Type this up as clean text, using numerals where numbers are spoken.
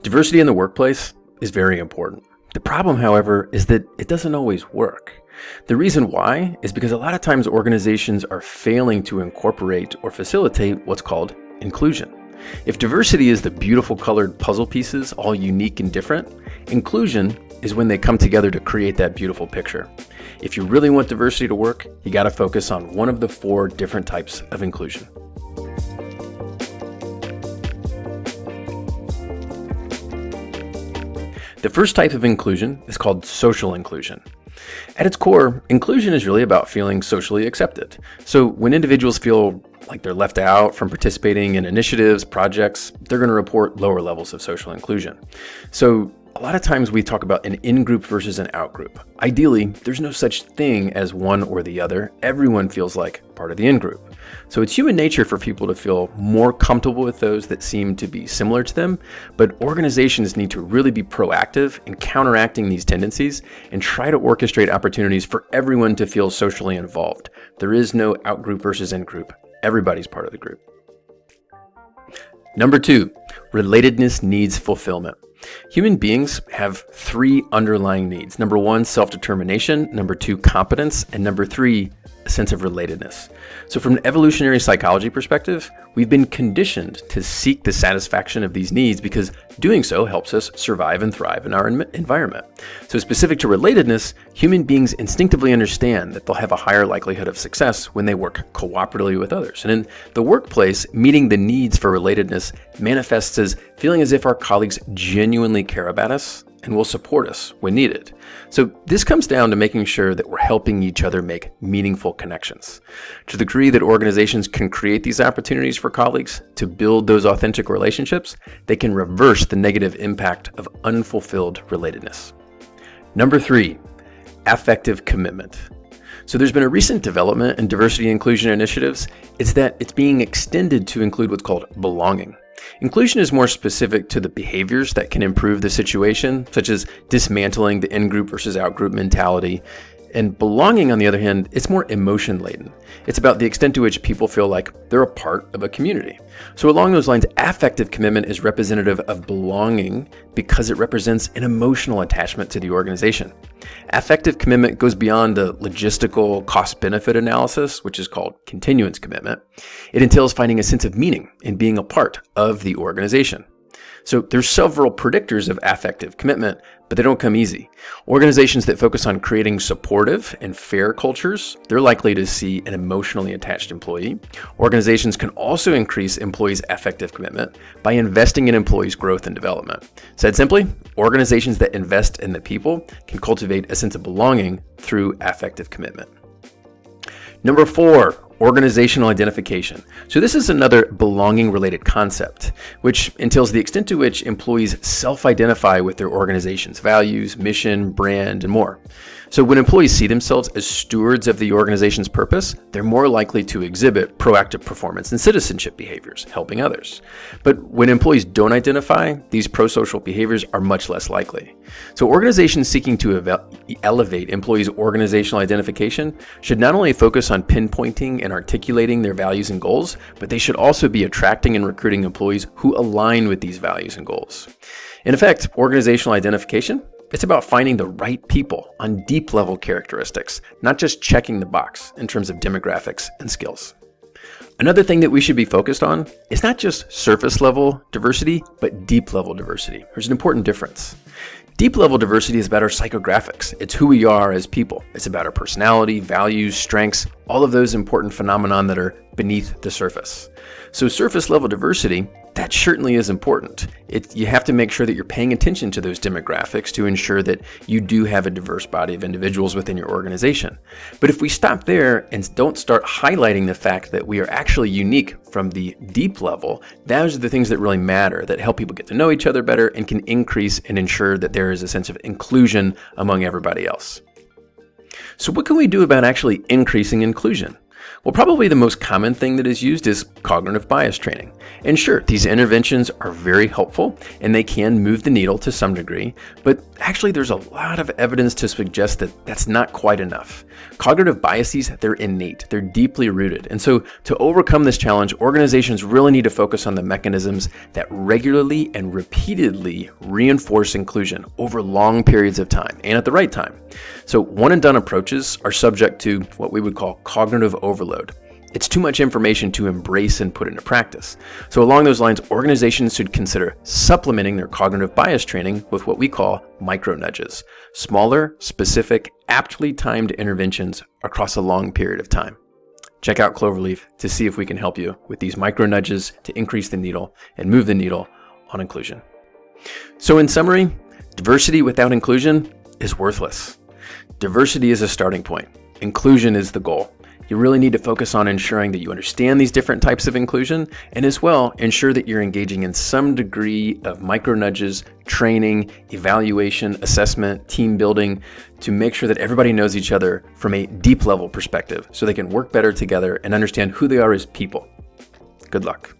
Diversity in the workplace is very important. The problem, however, is that it doesn't always work. The reason why is because a lot of times organizations are failing to incorporate or facilitate what's called inclusion. If diversity is the beautiful colored puzzle pieces, all unique and different, inclusion is when they come together to create that beautiful picture. If you really want diversity to work, you got to focus on one of the 4 different types of inclusion. The first type of inclusion is called social inclusion. At its core, inclusion is really about feeling socially accepted. So when individuals feel like they're left out from participating in initiatives, projects, they're going to report lower levels of social inclusion. So a lot of times we talk about an in-group versus an out-group. Ideally, there's no such thing as one or the other. Everyone feels like part of the in-group. So it's human nature for people to feel more comfortable with those that seem to be similar to them, but organizations need to really be proactive in counteracting these tendencies and try to orchestrate opportunities for everyone to feel socially involved. There is no out-group versus in-group. Everybody's part of the group. Number 2, relatedness needs fulfillment. Human beings have 3 underlying needs. Number 1, self-determination. Number 2, competence. And number 3, a sense of relatedness. So from an evolutionary psychology perspective, we've been conditioned to seek the satisfaction of these needs because doing so helps us survive and thrive in our environment. So specific to relatedness, human beings instinctively understand that they'll have a higher likelihood of success when they work cooperatively with others. And in the workplace, meeting the needs for relatedness manifests as feeling as if our colleagues genuinely care about us and will support us when needed. So this comes down to making sure that we're helping each other make meaningful connections. To the degree that organizations can create these opportunities for colleagues to build those authentic relationships, they can reverse the negative impact of unfulfilled relatedness. Number 3, affective commitment. So there's been a recent development in diversity and inclusion initiatives. It's that it's being extended to include what's called belonging. Inclusion is more specific to the behaviors that can improve the situation, such as dismantling the in-group versus out-group mentality. And belonging, on the other hand, it's more emotion-laden. It's about the extent to which people feel like they're a part of a community. So along those lines, affective commitment is representative of belonging because it represents an emotional attachment to the organization. Affective commitment goes beyond the logistical cost-benefit analysis, which is called continuance commitment. It entails finding a sense of meaning in being a part of the organization. So there's several predictors of affective commitment, but they don't come easy. Organizations that focus on creating supportive and fair cultures, they're likely to see an emotionally attached employee. Organizations can also increase employees' affective commitment by investing in employees' growth and development. Said simply, organizations that invest in the people can cultivate a sense of belonging through affective commitment. Number 4, organizational identification. So this is another belonging-related concept, which entails the extent to which employees self-identify with their organization's values, mission, brand, and more. So when employees see themselves as stewards of the organization's purpose, they're more likely to exhibit proactive performance and citizenship behaviors, helping others. But when employees don't identify, these pro-social behaviors are much less likely. So organizations seeking to elevate employees' organizational identification should not only focus on pinpointing and articulating their values and goals, but they should also be attracting and recruiting employees who align with these values and goals. In effect, organizational identification, it's about finding the right people on deep level characteristics, not just checking the box in terms of demographics and skills. Another thing that we should be focused on is not just surface level diversity, but deep level diversity. There's an important difference. Deep level diversity is about our psychographics. It's who we are as people. It's about our personality, values, strengths, all of those important phenomena that are beneath the surface. So surface level diversity, that certainly is important. You have to make sure that you're paying attention to those demographics to ensure that you do have a diverse body of individuals within your organization. But if we stop there and don't start highlighting the fact that we are actually unique from the deep level, those are the things that really matter, that help people get to know each other better and can increase and ensure that there is a sense of inclusion among everybody else. So what can we do about actually increasing inclusion? Well, probably the most common thing that is used is cognitive bias training. And sure, these interventions are very helpful and they can move the needle to some degree, but actually there's a lot of evidence to suggest that that's not quite enough. Cognitive biases, they're innate, they're deeply rooted. And so to overcome this challenge, organizations really need to focus on the mechanisms that regularly and repeatedly reinforce inclusion over long periods of time and at the right time. So one and done approaches are subject to what we would call cognitive overload. It's too much information to embrace and put into practice. So along those lines, organizations should consider supplementing their cognitive bias training with what we call micro nudges, smaller, specific, aptly timed interventions across a long period of time. Check out Cloverleaf to see if we can help you with these micro nudges to increase the needle and move the needle on inclusion. So in summary, diversity without inclusion is worthless. Diversity is a starting point. Inclusion is the goal. You really need to focus on ensuring that you understand these different types of inclusion, and as well, ensure that you're engaging in some degree of micro nudges, training, evaluation, assessment, team building, to make sure that everybody knows each other from a deep level perspective so they can work better together and understand who they are as people. Good luck.